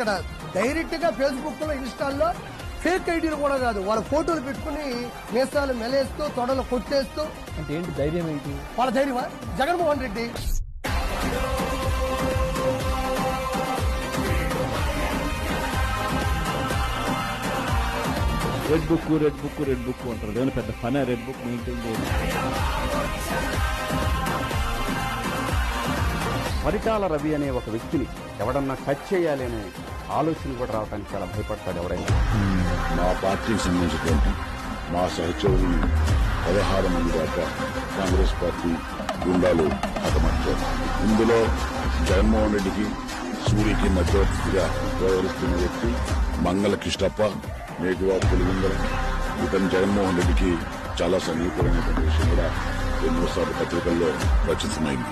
ఇక్కడ డైరెక్ట్ గా ఫేస్బుక్ లో ఇన్స్టాల్లో ఫేక్ ఐడీలు కూడా కాదు, వాళ్ళ ఫోటోలు పెట్టుకుని మీసాలు మెలేస్తూ తొడలు కొట్టేస్తూ. అంటే ఏంటి ధైర్యం ఏంటి వాళ్ళ ధైర్యమా? Jaganmohan Reddy red book red book red book అంటారు. ఏమైనా పెద్ద పనే రెడ్ బుక్ మెయింటైన్ చేయాలి. పరిటాల రవి అనే ఒక వ్యక్తిని ఎవడన్నా టచ్ చేయాలి అనే ఆలోచన కూడా రావడానికి చాలా భయపడతాడు ఎవరైనా. మా పార్టీకి సంబంధించినటువంటి మా సహచరులు 16 మంది దాకా కాంగ్రెస్ పార్టీ గుండాలు హతమార్చారు. ఇందులో జగన్మోహన్ రెడ్డికి సూర్యకి మధ్యవర్తిగా వ్యవహరిస్తున్న వ్యక్తి మంగళ కృష్ణప్ప, మేఘవాబు పులిగుందల. ఇతను జగన్మోహన్ రెడ్డికి చాలా సన్నిహితులైనటువంటి విషయం కూడా ఎన్నోసార్లు పత్రికల్లో ప్రచురితమైంది.